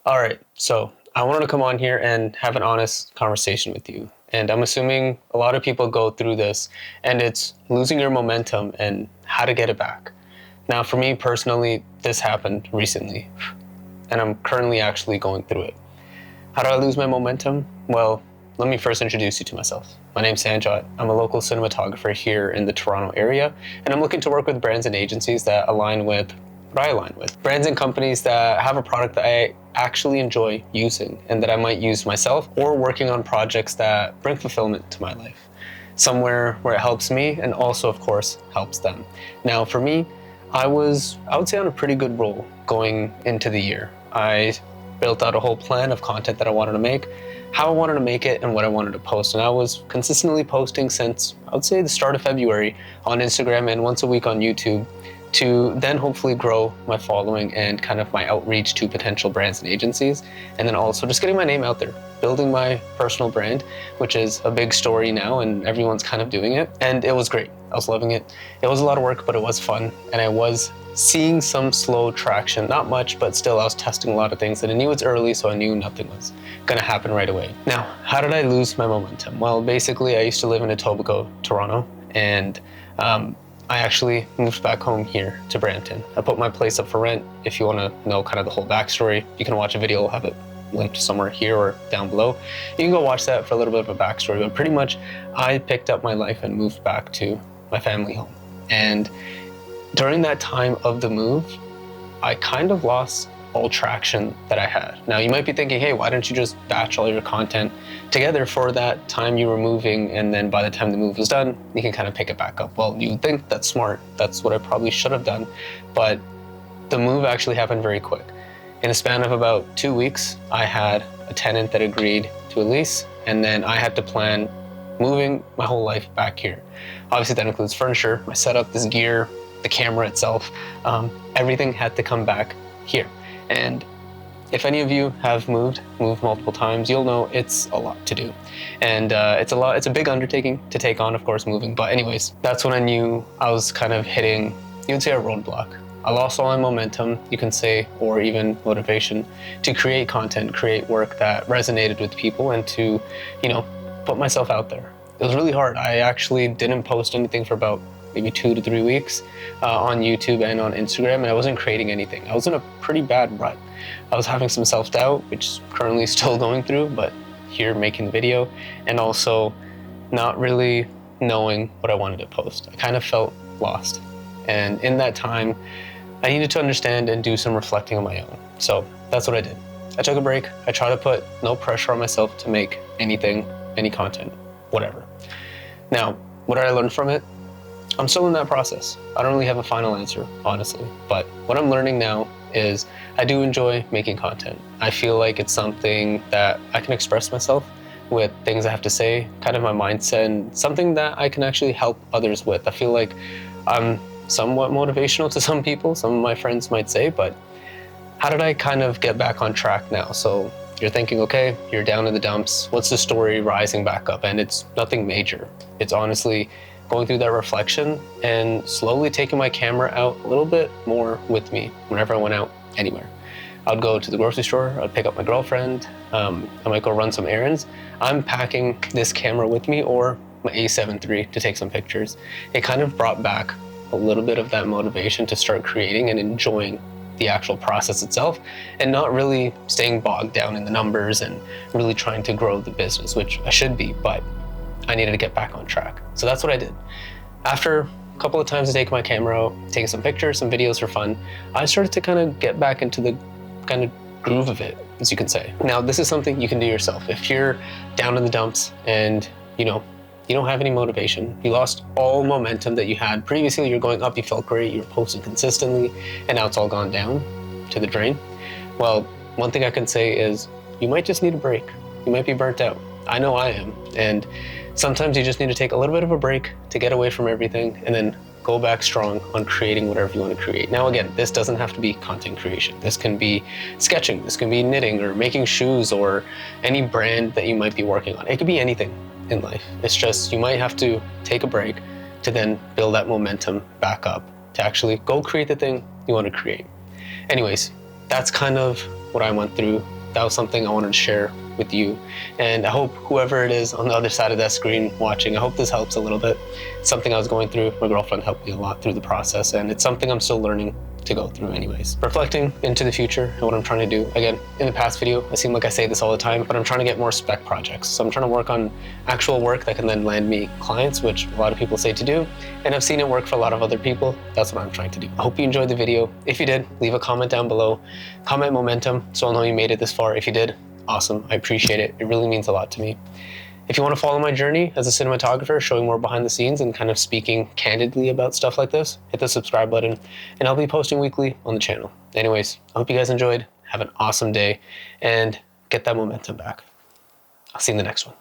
All right, so I wanted to come on here and have an honest conversation with you. And I'm assuming a lot of people go through this, and it's losing your momentum and how to get it back. Now, for me personally, this happened recently, and I'm currently actually going through it. How do I lose my momentum? Well, let me first introduce you to myself. My name's Sanjot. I'm a local cinematographer here in the Toronto area, and I'm looking to work with brands and agencies that align with what I align with. Brands and companies that have a product that I actually enjoy using and that I might use myself, or working on projects that bring fulfillment to my life. Somewhere where it helps me and also, of course, helps them. Now, for me, I would say, on a pretty good roll going into the year. I built out a whole plan of content that I wanted to make, how I wanted to make it, and what I wanted to post. And I was consistently posting since, I would say, the start of February on Instagram and once a week on YouTube, to then hopefully grow my following and kind of my outreach to potential brands and agencies. And then also just getting my name out there, building my personal brand, which is a big story now and everyone's kind of doing it. And it was great. I was loving it. It was a lot of work, but it was fun. And I was seeing some slow traction, not much, but still I was testing a lot of things, and I knew it's early, so I knew nothing was gonna happen right away. Now, how did I lose my momentum? Well, basically I used to live in Etobicoke, Toronto, and I actually moved back home here to Brampton. I put my place up for rent. If you want to know kind of the whole backstory, you can watch a video. I'll have it linked somewhere here or down below. You can go watch that for a little bit of a backstory, but pretty much I picked up my life and moved back to my family home. And during that time of the move, I kind of lost all traction that I had. Now, you might be thinking, hey, why don't you just batch all your content together for that time you were moving, and then by the time the move was done, you can kind of pick it back up? Well, you would think that's smart. That's what I probably should have done. But the move actually happened very quick. In a span of about 2 weeks, I had a tenant that agreed to a lease, and then I had to plan moving my whole life back here. Obviously, that includes furniture, my setup, this gear, the camera itself. Everything had to come back here. And if any of you have moved multiple times, you'll know it's a lot to do. And it's a big undertaking to take on, of course, moving. But anyways, that's when I knew I was kind of hitting, you would say, a roadblock. I lost all my momentum, you can say, or even motivation to create content, create work that resonated with people, and to, put myself out there. It was really hard. I actually didn't post anything for about maybe 2 to 3 weeks on YouTube and on Instagram, and I wasn't creating anything. I was in a pretty bad rut. I was having some self-doubt, which is currently still going through, but here making the video, and also not really knowing what I wanted to post. I kind of felt lost. And in that time, I needed to understand and do some reflecting on my own. So that's what I did. I took a break. I tried to put no pressure on myself to make anything, any content, whatever. Now, what did I learn from it? I'm still in that process. I don't really have a final answer, honestly. But what I'm learning now is I do enjoy making content. I feel like it's something that I can express myself with, things I have to say, kind of my mindset, and something that I can actually help others with. I feel like I'm somewhat motivational to some people, some of my friends might say, but how did I kind of get back on track now? So you're thinking, okay, you're down in the dumps. What's the story rising back up? And it's nothing major. It's honestly going through that reflection and slowly taking my camera out a little bit more with me whenever I went out anywhere. I'd go to the grocery store, I'd pick up my girlfriend, I might go run some errands. I'm packing this camera with me, or my A7 III, to take some pictures. It kind of brought back a little bit of that motivation to start creating and enjoying the actual process itself, and not really staying bogged down in the numbers and really trying to grow the business, which I should be, but I needed to get back on track. So that's what I did. After a couple of times to take my camera out, taking some pictures, some videos for fun, I started to kind of get back into the kind of groove of it, as you can say. Now, this is something you can do yourself. If you're down in the dumps and you don't have any motivation, you lost all momentum that you had. Previously, you're going up, you felt great, you were posting consistently, and now it's all gone down to the drain. Well, one thing I can say is you might just need a break. You might be burnt out. I know I am. And sometimes you just need to take a little bit of a break to get away from everything and then go back strong on creating whatever you want to create. Now, again, this doesn't have to be content creation. This can be sketching, this can be knitting or making shoes, or any brand that you might be working on. It could be anything in life. It's just you might have to take a break to then build that momentum back up to actually go create the thing you want to create. Anyways, that's kind of what I went through that was something I wanted to share with you. And I hope whoever it is on the other side of that screen watching, I hope this helps a little bit. It's something I was going through. My girlfriend helped me a lot through the process, and it's something I'm still learning to go through anyways. Reflecting into the future and what I'm trying to do. Again, in the past video, I seem like I say this all the time, but I'm trying to get more spec projects. So I'm trying to work on actual work that can then land me clients, which a lot of people say to do. And I've seen it work for a lot of other people. That's what I'm trying to do. I hope you enjoyed the video. If you did, leave a comment down below. Comment momentum so I'll know you made it this far. If you did, awesome. I appreciate it. It really means a lot to me. If you want to follow my journey as a cinematographer, showing more behind the scenes and kind of speaking candidly about stuff like this, hit the subscribe button, and I'll be posting weekly on the channel. Anyways, I hope you guys enjoyed. Have an awesome day, and get that momentum back. I'll see you in the next one.